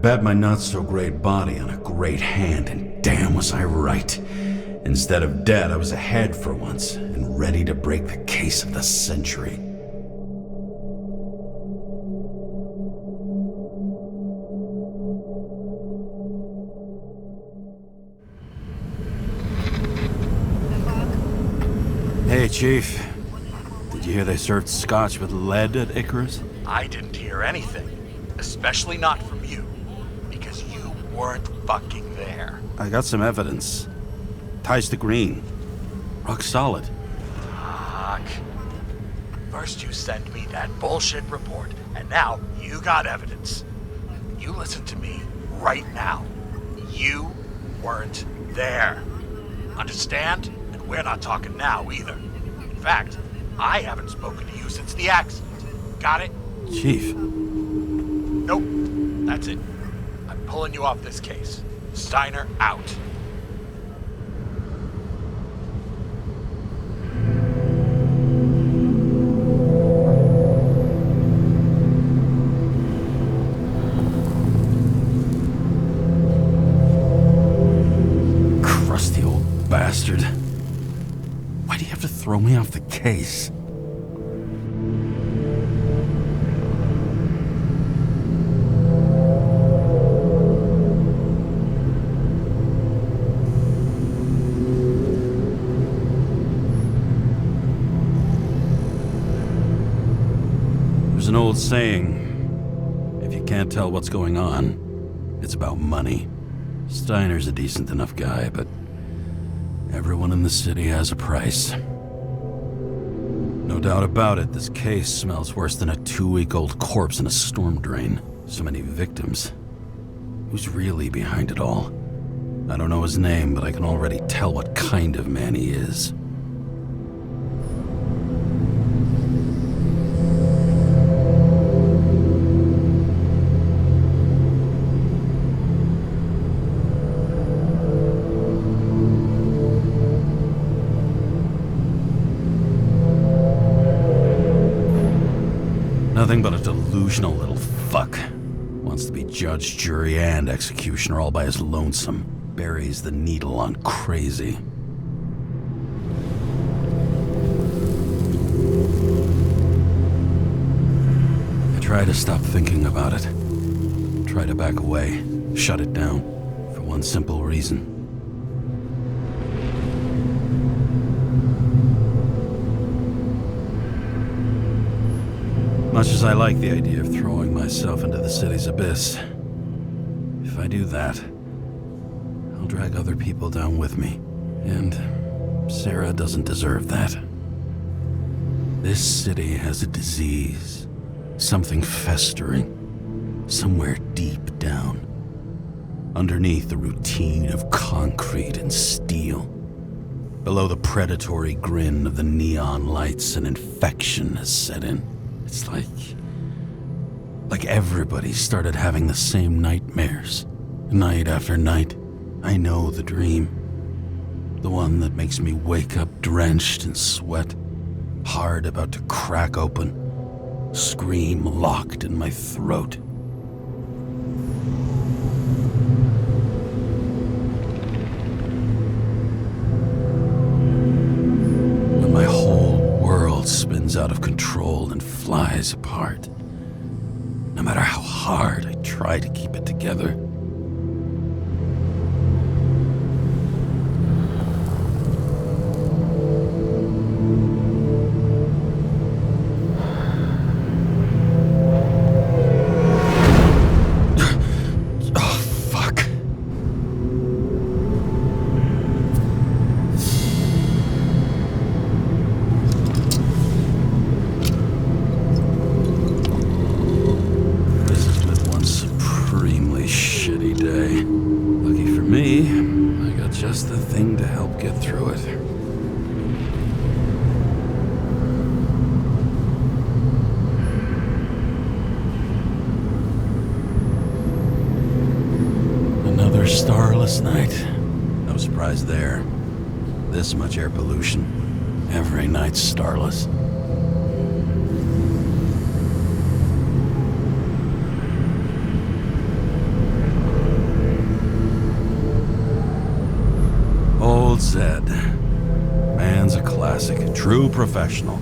bet my not-so-great body on a great hand, and damn was I right. Instead of dead, I was ahead for once, and ready to break the case of the century. Hey, Chief. Did you hear they served scotch with lead at Icarus? I didn't hear anything. Especially not from you. Because you weren't fucking there. I got some evidence. Ties to green. Rock solid. Fuck. First you send me that bullshit report, and now you got evidence. You listen to me right now. You weren't there. Understand? And we're not talking now either. In fact, I haven't spoken to you since the accident. Got it? Chief. Nope. That's it. I'm pulling you off this case. Steiner out. Crusty old bastard. Why do you have to throw me off the case? There's an old saying, if you can't tell what's going on, it's about money. Steiner's a decent enough guy, but everyone in the city has a price. No doubt about it, this case smells worse than a 2-week-old corpse in a storm drain. So many victims. Who's really behind it all? I don't know his name, but I can already tell what kind of man he is. Nothing but a delusional little fuck. Wants to be judge, jury, and executioner all by his lonesome. Buries the needle on crazy. I try to stop thinking about it. Try to back away, shut it down, for one simple reason. Much as I like the idea of throwing myself into the city's abyss, if I do that, I'll drag other people down with me. And Sarah doesn't deserve that. This city has a disease, something festering, somewhere deep down, underneath the routine of concrete and steel. Below the predatory grin of the neon lights, an infection has set in. It's like everybody started having the same nightmares, night after night. I know the dream. The one that makes me wake up drenched in sweat, heart about to crack open, scream locked in my throat. When my whole world spins out of control and flies apart, no matter how hard I try to keep it together. Just the thing to help get through it. Another starless night. No surprise there. This much air pollution. Every night's starless. old Zed. Man's a classic, a true professional.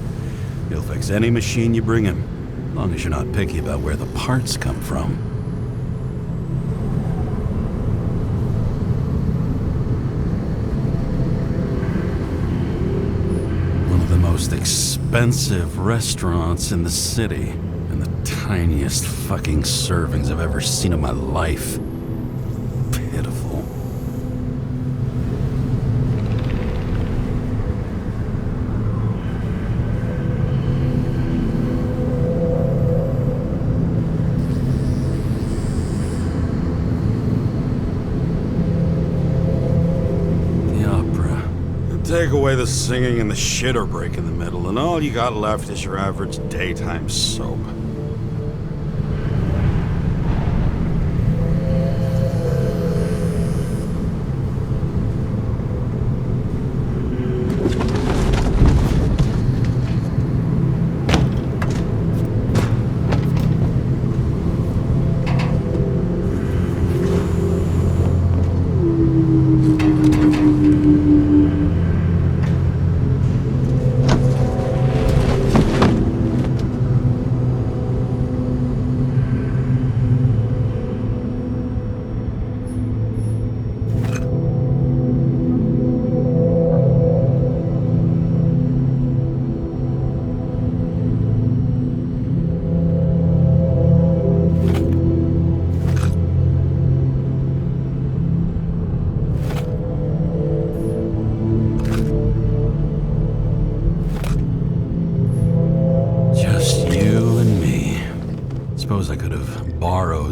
He'll fix any machine you bring him, as long as you're not picky about where the parts come from. One of the most expensive restaurants in the city, and the tiniest fucking servings I've ever seen in my life. Pitiful. Take away the singing and the shitter break in the middle, and all you got left is your average daytime soap.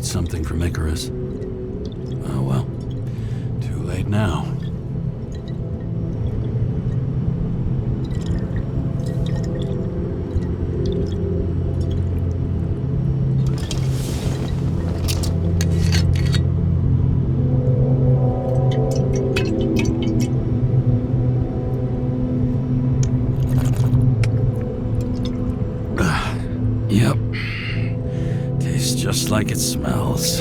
Something from Icarus. Oh well, too late now. Yep. Just like it smells.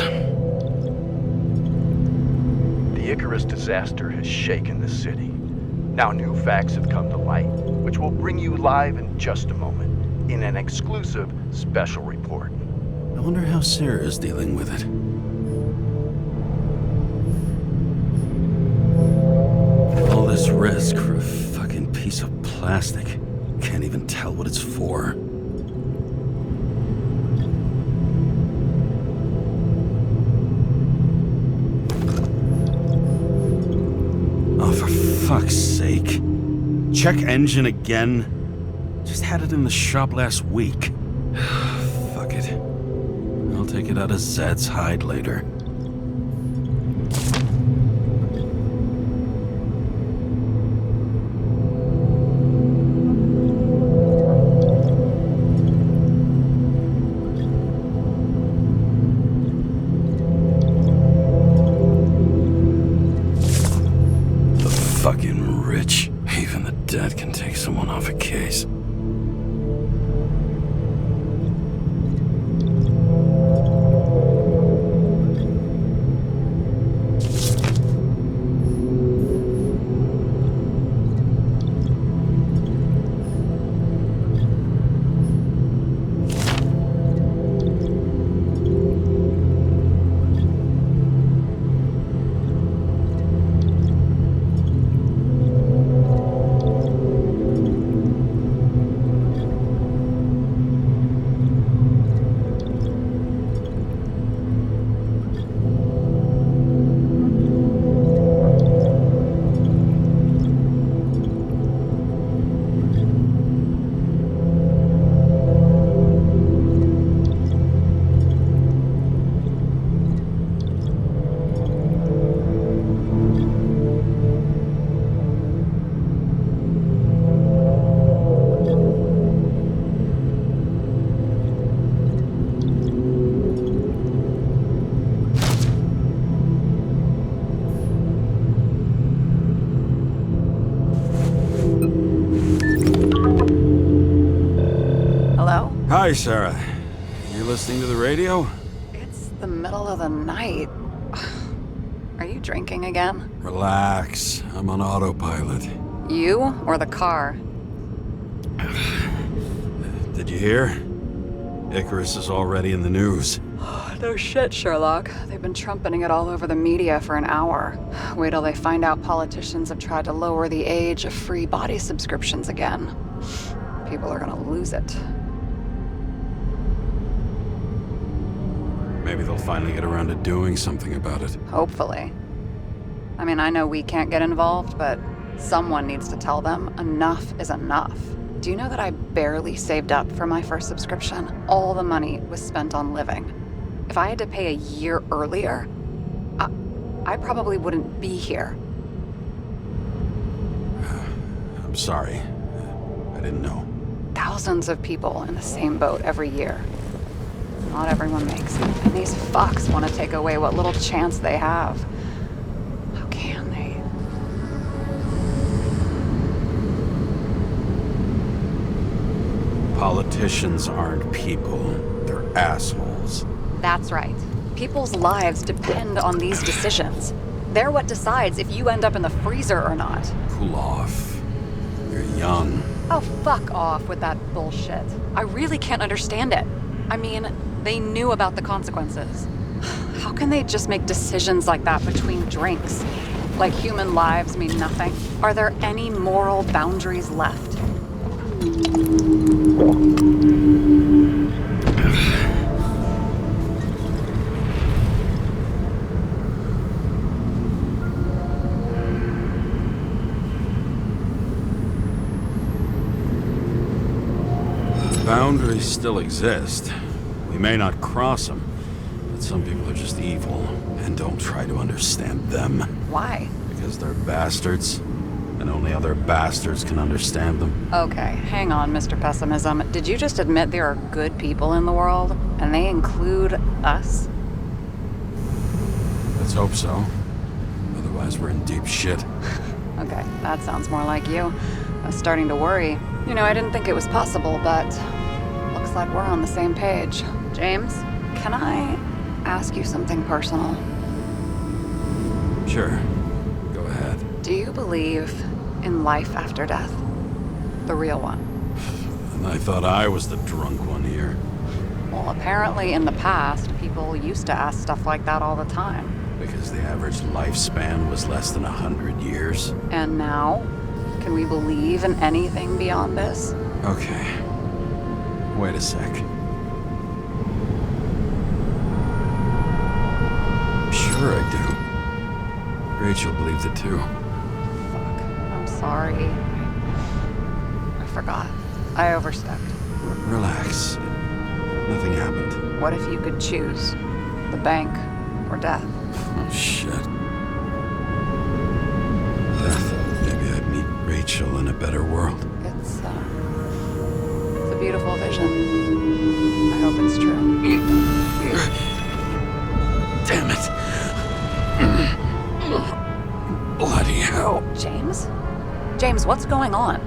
The Icarus disaster has shaken the city. Now new facts have come to light, which we'll bring you live in just a moment, in an exclusive special report. I wonder how Sarah is dealing with it. All this risk for a fucking piece of plastic. Can't even tell what it's for. Fuck's sake. Check engine again? Just had it in the shop last week. Fuck it. I'll take it out of Zed's hide later. Fucking rich. Even the dead can take someone off a case. Hi, Sarah. You listening to the radio? It's the middle of the night. Are you drinking again? Relax. I'm on autopilot. You or the car? Did you hear? Icarus is already in the news. No shit, Sherlock. They've been trumpeting it all over the media for an hour. Wait till they find out politicians have tried to lower the age of free body subscriptions again. People are gonna lose it. Maybe they'll finally get around to doing something about it. Hopefully. I mean, I know we can't get involved, but someone needs to tell them enough is enough. Do you know that I barely saved up for my first subscription? All the money was spent on living. If I had to pay a year earlier, I probably wouldn't be here. I'm sorry. I didn't know. Thousands of people in the same boat every year. Not everyone makes it, and these fucks want to take away what little chance they have. How can they? Politicians aren't people. They're assholes. That's right. People's lives depend on these decisions. They're what decides if you end up in the freezer or not. Cool off. You're young. Oh, fuck off with that bullshit. I really can't understand it. I mean, they knew about the consequences. How can they just make decisions like that between drinks? Like human lives mean nothing? Are there any moral boundaries left? Boundaries still exist. We may not cross them, but some people are just evil, and don't try to understand them. Why? Because they're bastards, and only other bastards can understand them. Okay, hang on, Mr. Pessimism. Did you just admit there are good people in the world, and they include us? Let's hope so. Otherwise, we're in deep shit. Okay, that sounds more like you. I was starting to worry. You know, I didn't think it was possible, but looks like we're on the same page. James, can I ask you something personal? Sure. Go ahead. Do you believe in life after death? The real one? And I thought I was the drunk one here. Well, apparently in the past, people used to ask stuff like that all the time. Because the average lifespan was less than 100 years. And now? Can we believe in anything beyond this? Okay. Wait a sec. Sure I do. Rachel believed it too. Fuck. I'm sorry. I forgot. I overstepped. Relax. Nothing happened. What if you could choose? The bank or death? Oh, shit. Death. Maybe I'd meet Rachel in a better world. It's a beautiful vision. I hope it's true. Damn it. Bloody hell. James? James, what's going on?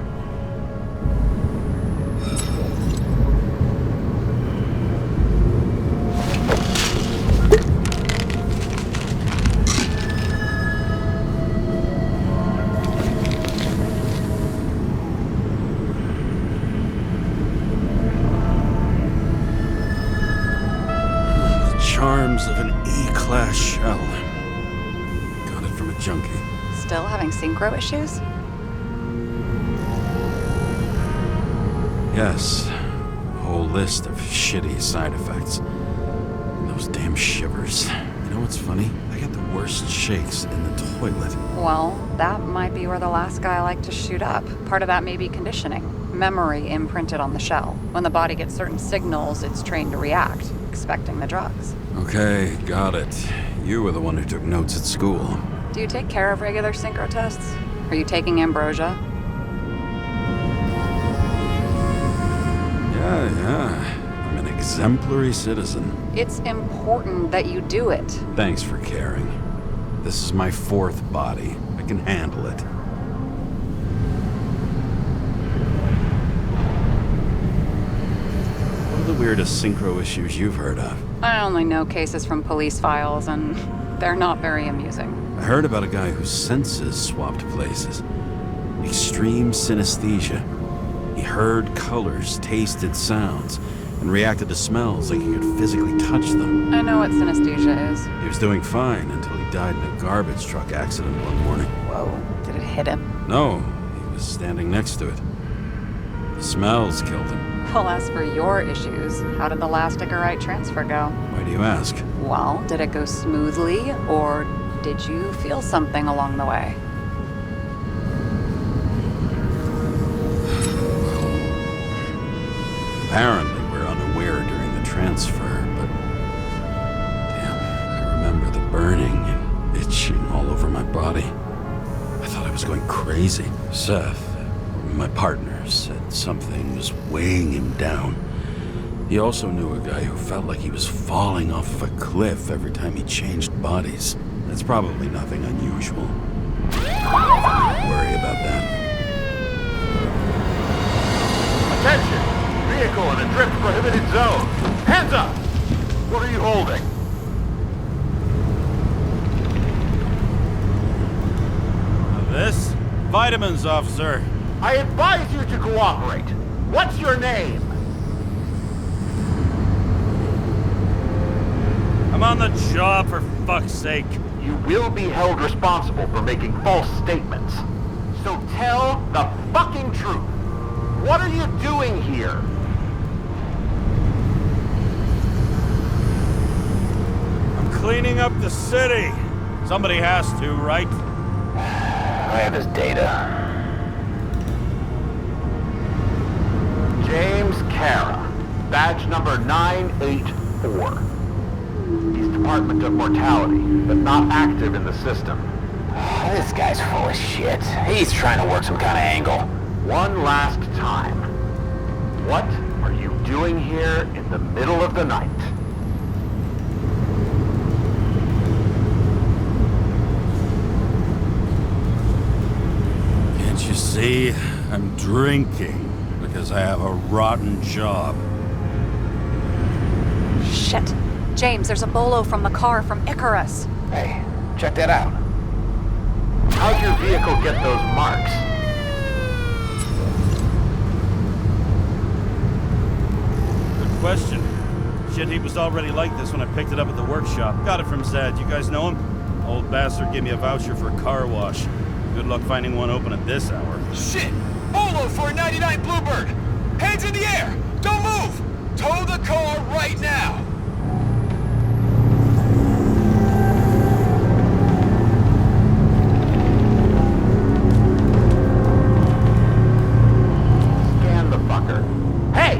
Charms of an E-class shell. Got it from a junkie. Still having synchro issues? Yes. A whole list of shitty side effects. And those damn shivers. You know what's funny? I get the worst shakes in the toilet. Well, that might be where the last guy liked to shoot up. Part of that may be conditioning. Memory imprinted on the shell. When the body gets certain signals, it's trained to react, expecting the drugs. Okay, got it. You were the one who took notes at school. Do you take care of regular synchro tests? Are you taking ambrosia? Yeah. I'm an exemplary citizen. It's important that you do it. Thanks for caring. This is my fourth body. I can handle it. What are the weirdest synchro issues you've heard of? I only know cases from police files, and they're not very amusing. I heard about a guy whose senses swapped places. Extreme synesthesia. He heard colors, tasted sounds, and reacted to smells like he could physically touch them. I know what synesthesia is. He was doing fine until he died in a garbage truck accident one morning. Whoa. Did it hit him? No, he was standing next to it. The smells killed him. Well, as for your issues, how did the last Icarite transfer go? Why do you ask? Well, did it go smoothly, or did you feel something along the way? Apparently, we're unaware during the transfer, but... Damn, I remember the burning and itching all over my body. I thought I was going crazy. Seth, my partner, said something was weighing him down. He also knew a guy who felt like he was falling off of a cliff every time he changed bodies. That's probably nothing unusual. Don't worry about that. Attention! Vehicle in a drift prohibited zone. Hands up! What are you holding? This? Vitamins, officer. I advise you to cooperate. What's your name? I'm on the job, for fuck's sake. You will be held responsible for making false statements. So tell the fucking truth. What are you doing here? I'm cleaning up the city. Somebody has to, right? I have his data. James Karra, badge number 984. He's Department of Mortality, but not active in the system. This guy's full of shit. He's trying to work some kind of angle. One last time. What are you doing here in the middle of the night? Can't you see? I'm drinking because I have a rotten job. Shit. James, there's a bolo from the car from Icarus. Hey, check that out. How'd your vehicle get those marks? Good question. Shit, he was already like this when I picked it up at the workshop. Got it from Zed. You guys know him? Old bastard gave me a voucher for a car wash. Good luck finding one open at this hour. Shit! Bolo for a 99 Bluebird! Hands in the air! Don't move! Tow the car right now! Scan the fucker. Hey!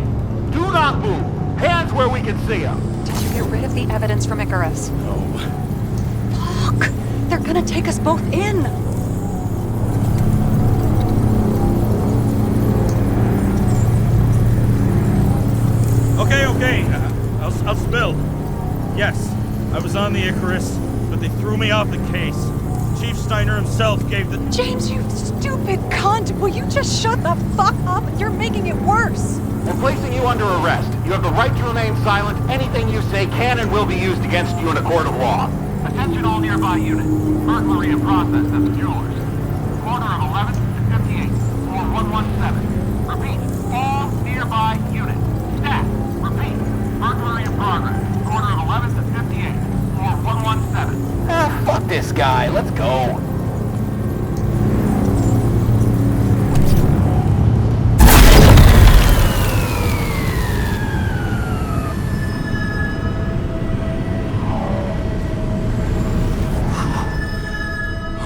Do not move! Hands where we can see them! Did you get rid of the evidence from Icarus? No. Fuck! They're gonna take us both in! Okay. I'll spill. Yes, I was on the Icarus, but they threw me off the case. Chief Steiner himself gave the... James, you stupid cunt! Will you just shut the fuck up? You're making it worse! We're placing you under arrest. You have the right to remain silent. Anything you say can and will be used against you in a court of law. Attention all nearby units. Burglary in process at the jewelers. Corner of 11th and 58, floor 117. Repeat, all nearby units. Staff, repeat. Burglary in progress. Corner of 11th and 58, floor 117. Fuck this guy. Let's go.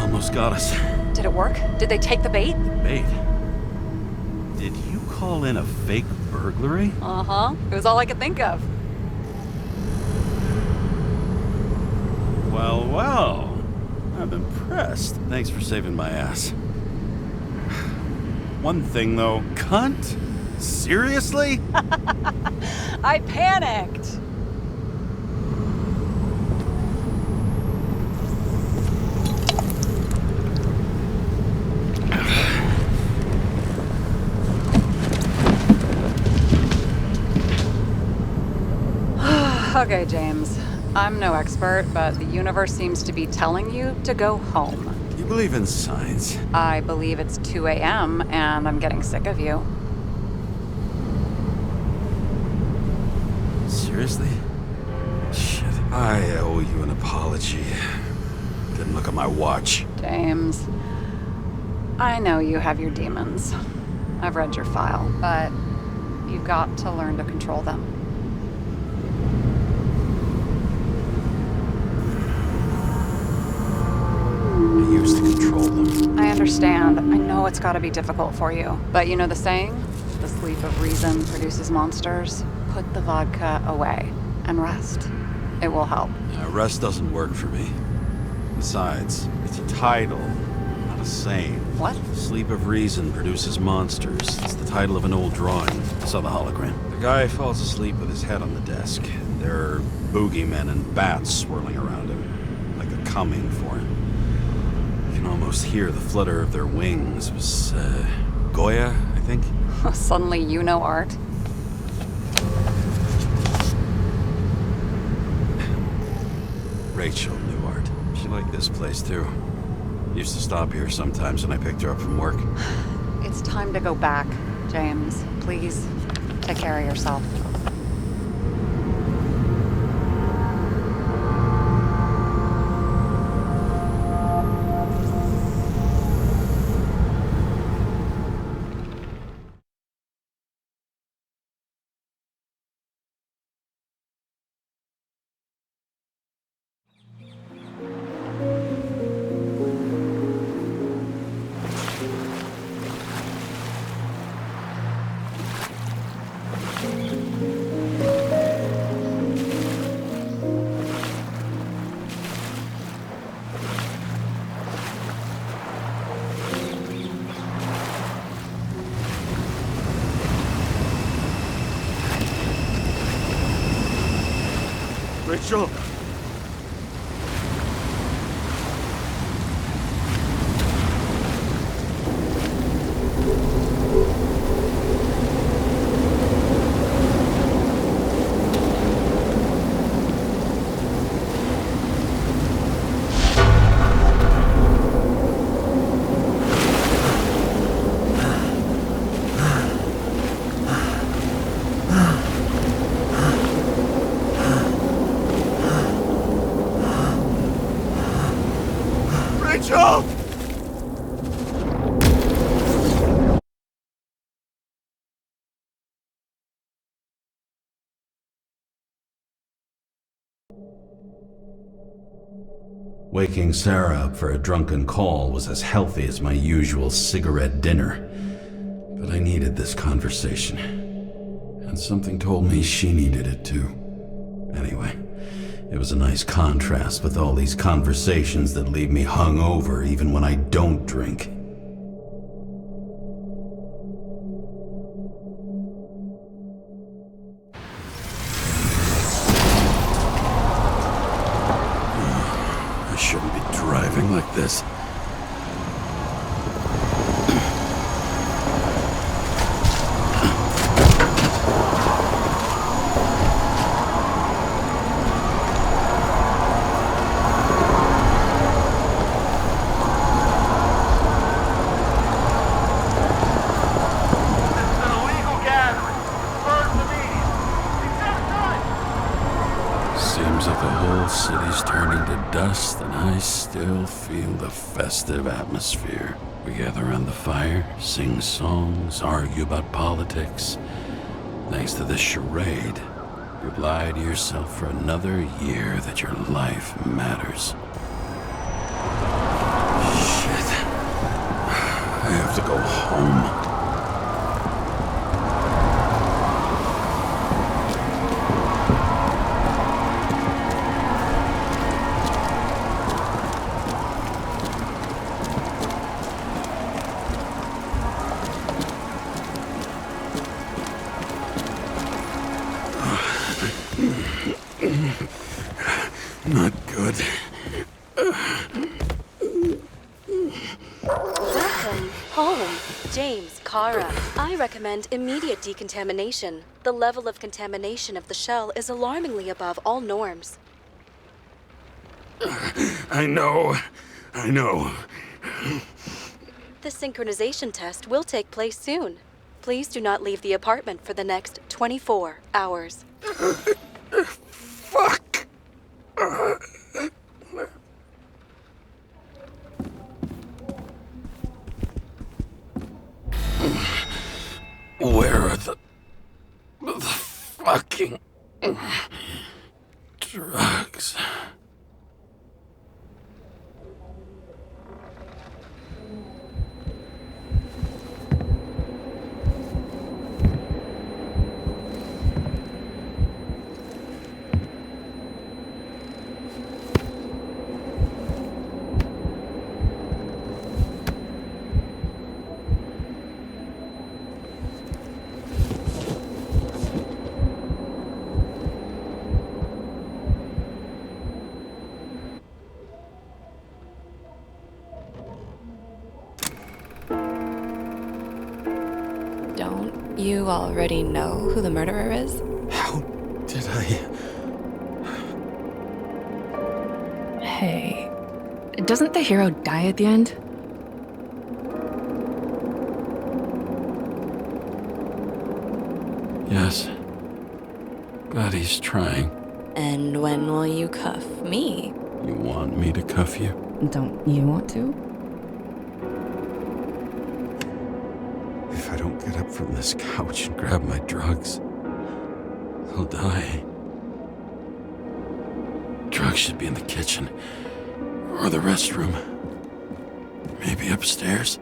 Almost got us. Did it work? Did they take the bait? Bait. Did you call in a fake burglary? Uh-huh. It was all I could think of. Well. I'm impressed. Thanks for saving my ass. One thing, though. Cunt? Seriously? I panicked! Okay, James. I'm no expert, but the universe seems to be telling you to go home. You believe in science? I believe it's 2 a.m. and I'm getting sick of you. Seriously? Shit. I owe you an apology. Didn't look at my watch. James, I know you have your demons. I've read your file, but you've got to learn to control them. I used to control them. I understand. I know it's got to be difficult for you. But you know the saying? The sleep of reason produces monsters. Put the vodka away and rest. It will help. Rest doesn't work for me. Besides, it's a title, not a saying. What? Sleep of Reason Produces Monsters. It's the title of an old drawing. I saw the hologram. The guy falls asleep with his head on the desk. There are boogeymen and bats swirling around him, like they're coming for him. You can almost hear the flutter of their wings. It was, Goya, I think? Suddenly you know art. Rachel knew art. She liked this place, too. Used to stop here sometimes when I picked her up from work. It's time to go back, James. Please, take care of yourself. Rachel! Rachel! Waking Sarah up for a drunken call was as healthy as my usual cigarette dinner. But I needed this conversation. And something told me she needed it too. Anyway, it was a nice contrast with all these conversations that leave me hungover even when I don't drink. I shouldn't be driving like this. Dust, and I still feel the festive atmosphere. We gather around the fire, sing songs, argue about politics. Thanks to this charade, you lie to yourself for another year that your life matters. Shit. I have to go home. Not good. Welcome home, James Karra. I recommend immediate decontamination. The level of contamination of the shell is alarmingly above all norms. I know. The synchronization test will take place soon. Please do not leave the apartment for the next 24 hours. Fuck! Where are the fucking drugs? Don't you already know who the murderer is? How did I... Hey, doesn't the hero die at the end? Yes. But he's trying. And when will you cuff me? You want me to cuff you? Don't you want to? If I don't get up from this couch and grab my drugs, I'll die. Drugs should be in the kitchen. Or the restroom. Maybe upstairs.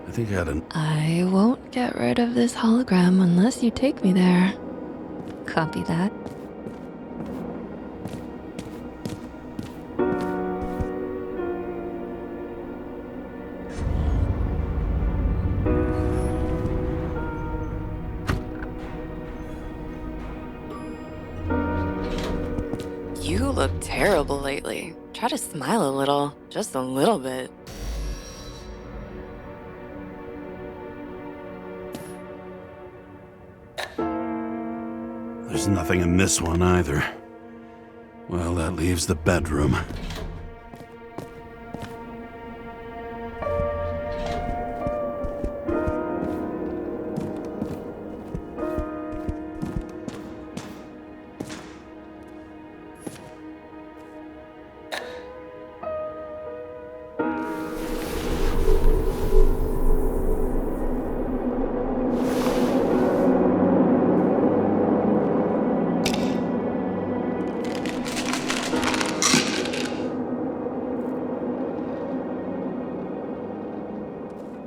I think I had an... I won't get rid of this hologram unless you take me there. Copy that. You look terrible lately. Try to smile a little, just a little bit. There's nothing in this one either. Well, that leaves the bedroom.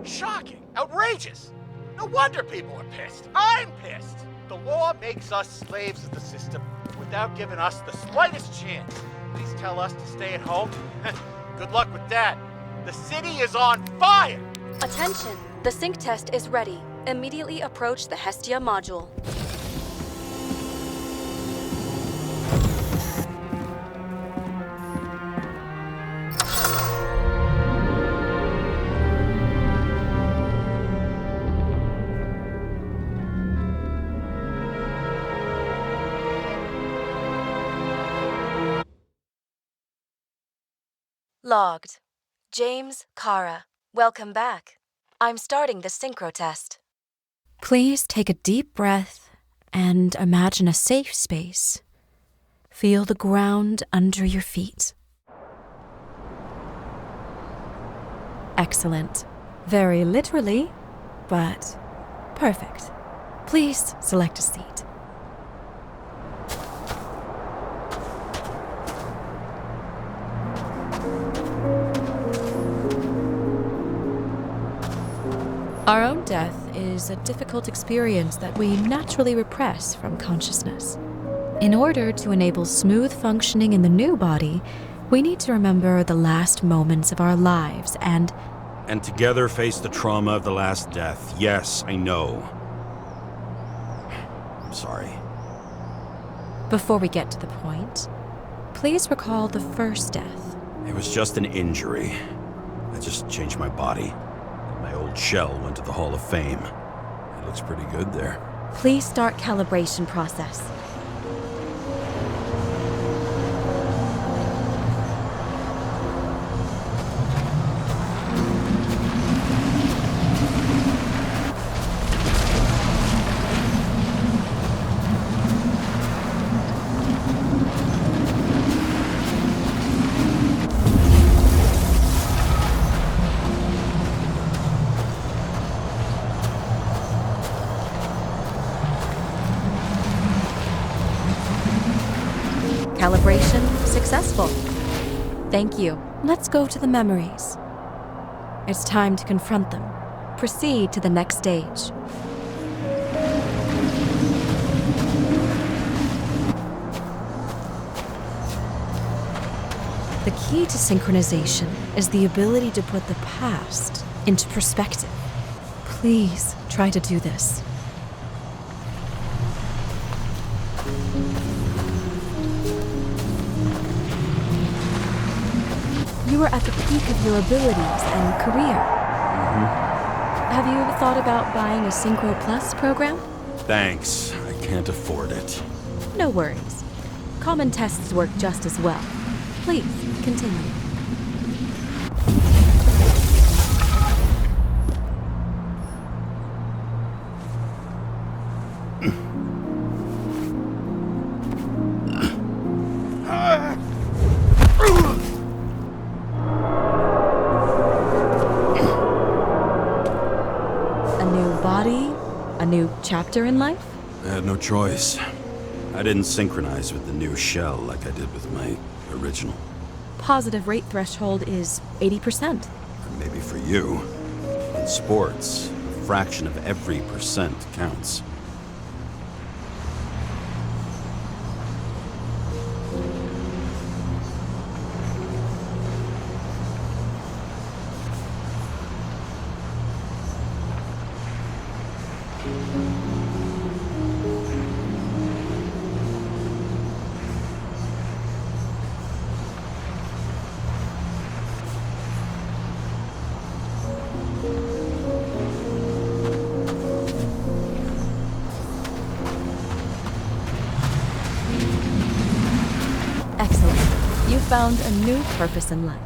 Shocking! Outrageous! No wonder people are pissed. I'm pissed! The law makes us slaves of the system without giving us the slightest chance. Please tell us to stay at home? Good luck with that. The city is on fire! Attention! The sync test is ready. Immediately approach the Hestia module. Logged. James Karra. Welcome back. I'm starting the synchro test. Please take a deep breath and imagine a safe space. Feel the ground under your feet. Excellent. Very literally, but perfect. Please select a seat. Our own death is a difficult experience that we naturally repress from consciousness. In order to enable smooth functioning in the new body, we need to remember the last moments of our lives and together face the trauma of the last death. Yes, I know. I'm sorry. Before we get to the point, please recall the first death. It was just an injury. I just changed my body. My old shell went to the Hall of Fame. It looks pretty good there. Please start calibration process. Calibration successful. Thank you. Let's go to the memories. It's time to confront them. Proceed to the next stage. The key to synchronization is the ability to put the past into perspective. Please try to do this. You are at the peak of your abilities and career. Have you thought about buying a Synchro Plus program? Thanks. I can't afford it. No worries. Common tests work just as well. Please, continue. Chapter in life? I had no choice. I didn't synchronize with the new shell like I did with my original. Positive rate threshold is 80%. Maybe for you. In sports, a fraction of every percent counts. Excellent. You found a new purpose in life.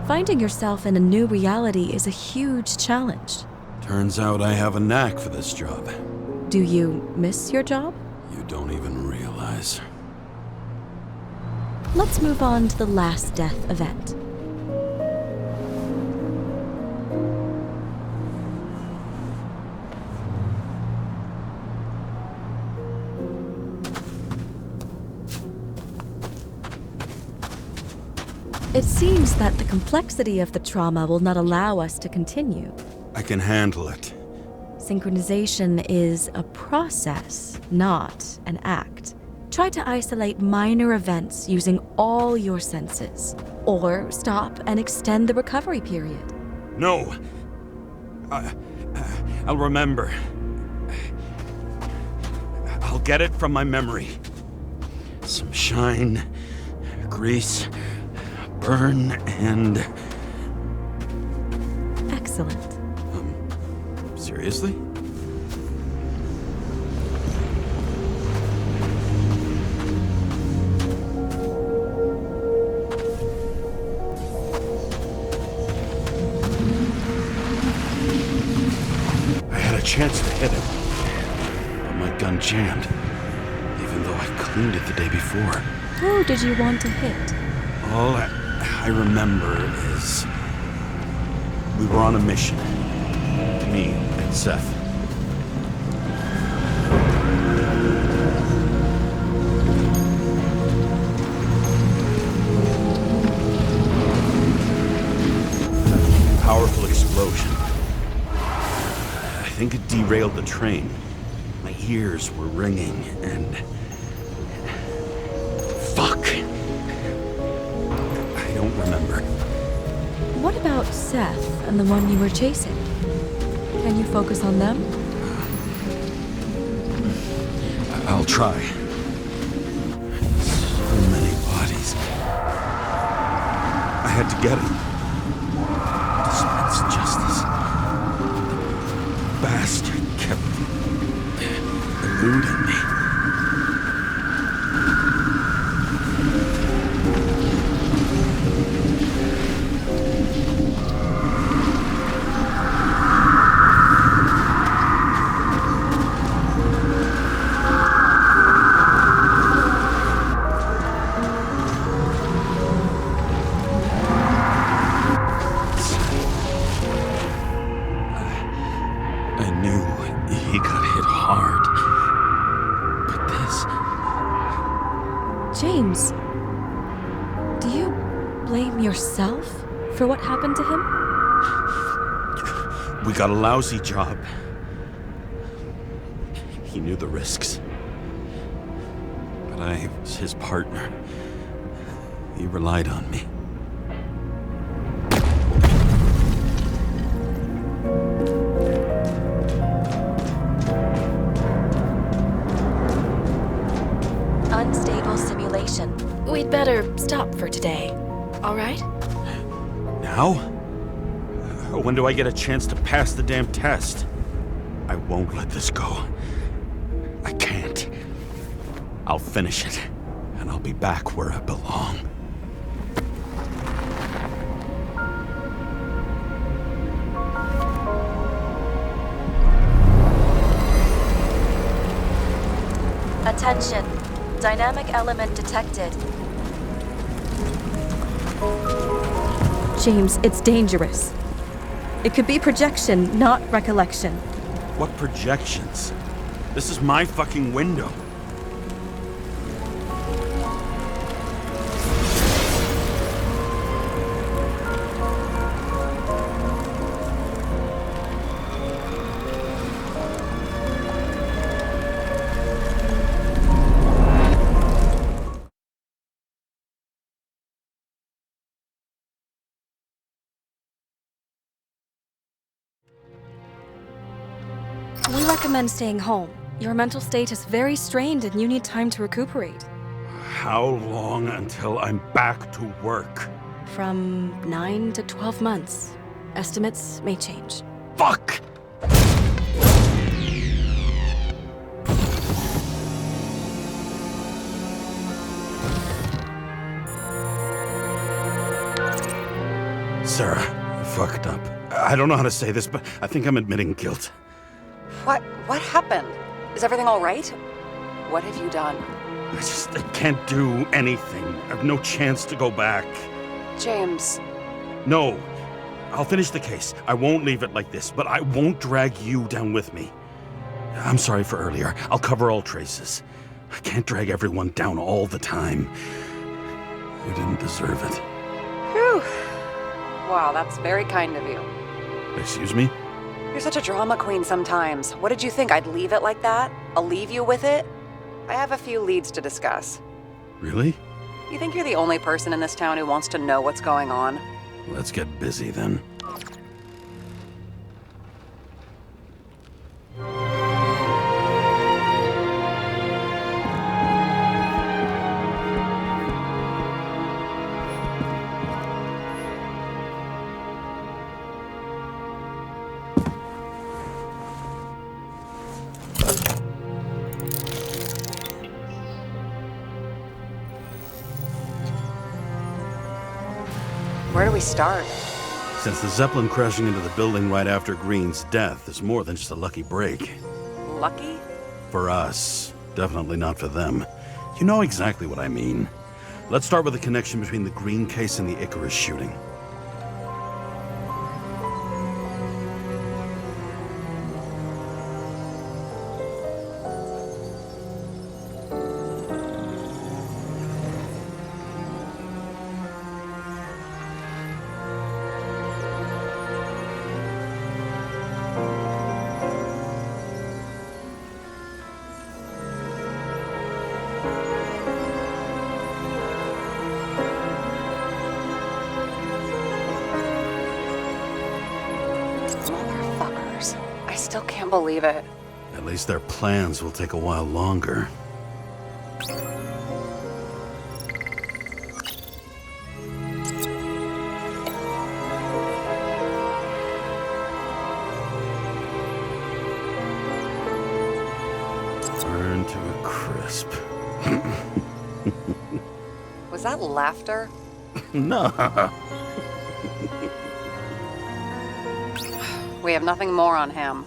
Finding yourself in a new reality is a huge challenge. Turns out I have a knack for this job. Do you miss your job? You don't even realize. Let's move on to the last death event. It seems that the complexity of the trauma will not allow us to continue. I can handle it. Synchronization is a process, not an act. Try to isolate minor events using all your senses, or stop and extend the recovery period. No! I'll remember. I'll get it from my memory. Some shine, grease, burn, and... Excellent. Seriously? I had a chance to hit him, but my gun jammed, even though I cleaned it the day before. Who did you want to hit? All I remember is we were on a mission. Me and Seth. Powerful explosion. I think it derailed the train. My ears were ringing, and What about Seth and the one you were chasing? Can you focus on them? I'll try. So many bodies. I had to get him. Dispense justice. The bastard kept eluding me. James, do you blame yourself for what happened to him? We got a lousy job. He knew the risks. But I was his partner. He relied on me. Unstable simulation. We'd better stop for today, all right? Now? When do I get a chance to pass the damn test? I won't let this go. I can't. I'll finish it, and I'll be back where I belong. Attention. Dynamic element detected. James, it's dangerous. It could be projection, not recollection. What projections? This is my fucking window. We recommend staying home. Your mental state is very strained and you need time to recuperate. How long until I'm back to work? From 9 to 12 months. Estimates may change. Fuck! Sarah, I fucked up. I don't know how to say this, but I think I'm admitting guilt. What happened? Is everything all right? What have you done? I can't do anything. I have no chance to go back. James. No. I'll finish the case. I won't leave it like this, but I won't drag you down with me. I'm sorry for earlier. I'll cover all traces. I can't drag everyone down all the time. You didn't deserve it. Whew. Wow, that's very kind of you. Excuse me? You're such a drama queen sometimes. What did you think, I'd leave it like that? I'll leave you with it? I have a few leads to discuss. Really? You think you're the only person in this town who wants to know what's going on? Let's get busy then. Where do we start? Since the Zeppelin crashing into the building right after Green's death is more than just a lucky break. Lucky? For us. Definitely not for them. You know exactly what I mean. Let's start with the connection between the Green case and the Icarus shooting. believe it. At least their plans will take a while longer. Burn to a crisp. Was that laughter? No. We have nothing more on him.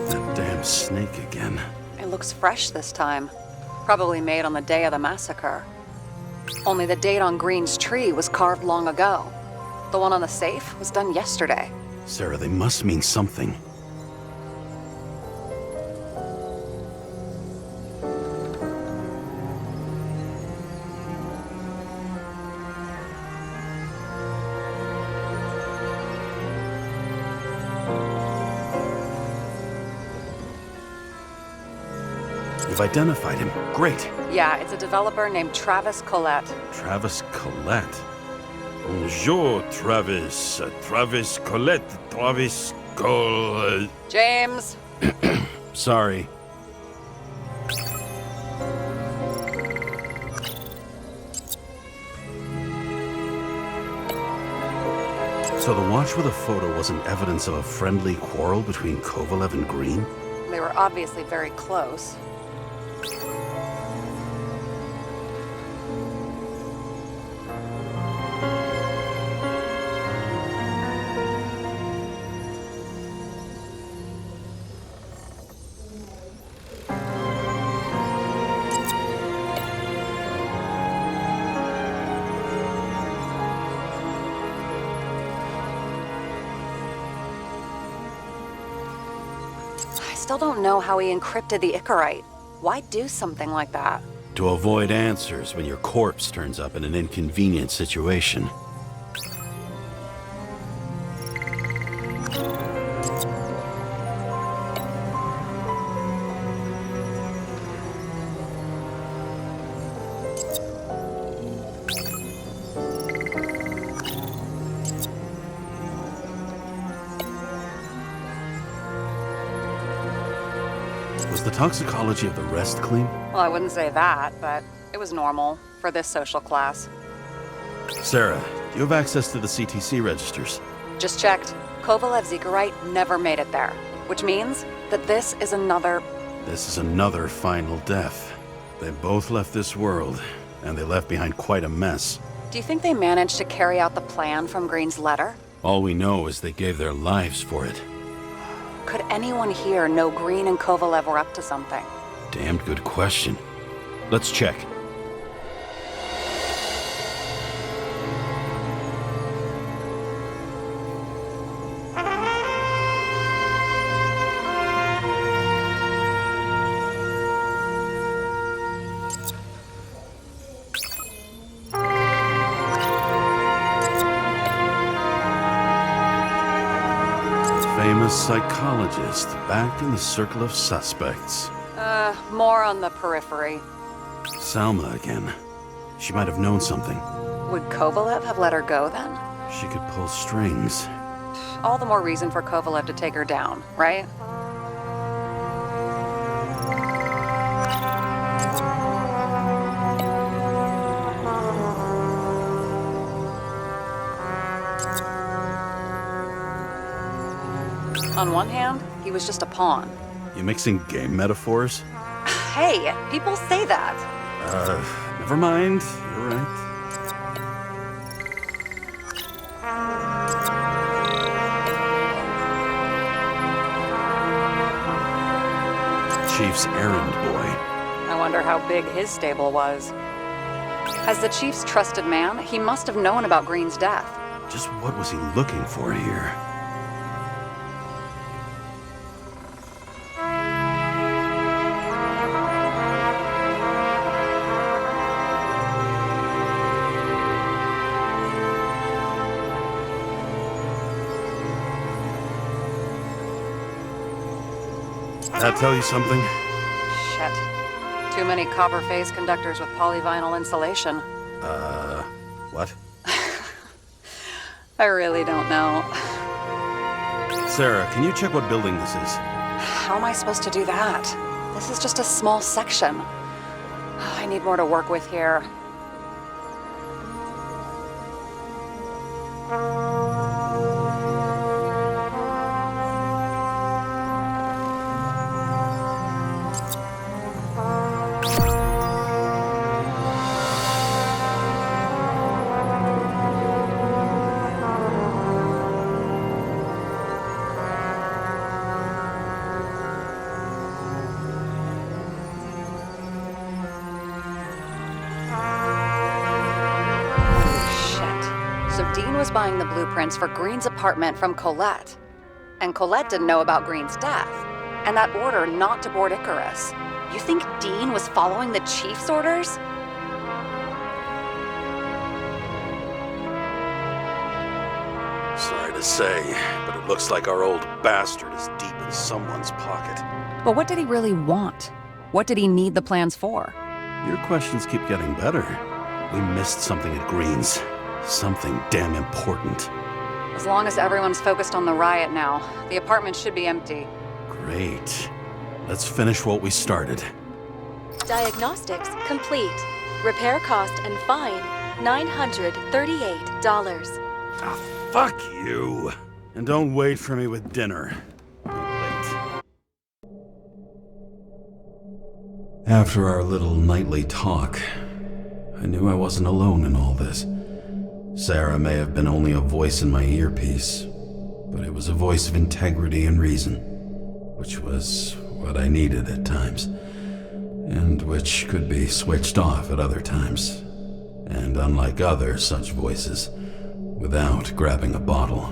That damn snake again. It looks fresh this time. Probably made on the day of the massacre. Only the date on Green's tree was carved long ago. The one on the safe was done yesterday. Sarah, they must mean something. You've identified him. Great. Yeah, it's a developer named Travis Collette. Travis Collette. Bonjour, Travis. Travis Colette. Travis Colette. James! Sorry. So the watch with a photo wasn't evidence of a friendly quarrel between Kovalev and Green? They were obviously very close. I still don't know how he encrypted the Icarite. Why do something like that? To avoid answers when your corpse turns up in an inconvenient situation. Was the toxicology of the rest clean? Well, I wouldn't say that, but it was normal for this social class. Sarah, do you have access to the CTC registers? Just checked. Kovalev's Icarite never made it there, which means that this is another... This is another final death. They both left this world, and they left behind quite a mess. Do you think they managed to carry out the plan from Green's letter? All we know is they gave their lives for it. Could anyone here know Green and Kovalev were up to something? Damned good question. Let's check. Famous psychologist, back in the circle of suspects. More on the periphery. Salma again. She might have known something. Would Kovalev have let her go then? She could pull strings. All the more reason for Kovalev to take her down, right? On one hand, he was just a pawn. You mixing game metaphors? Hey, people say that. Never mind. You're right. Chief's errand boy. I wonder how big his stable was. As the Chief's trusted man, he must have known about Green's death. Just what was he looking for here? That tell you something? Shit. Too many copper phase conductors with polyvinyl insulation. What? I really don't know. Sarah, can you check what building this is? How am I supposed to do that? This is just a small section. I need more to work with here. Was buying the blueprints for Green's apartment from Colette. And Colette didn't know about Green's death, and that order not to board Icarus. You think Dean was following the chief's orders? Sorry to say, but it looks like our old bastard is deep in someone's pocket. But what did he really want? What did he need the plans for? Your questions keep getting better. We missed something at Green's. Something damn important. As long as everyone's focused on the riot now, the apartment should be empty. Great. Let's finish what we started. Diagnostics complete. Repair cost and fine, $938. Ah, fuck you. And don't wait for me with dinner. Late. After our little nightly talk, I knew I wasn't alone in all this. Sarah may have been only a voice in my earpiece, but it was a voice of integrity and reason, which was what I needed at times, and which could be switched off at other times, and unlike other such voices, without grabbing a bottle.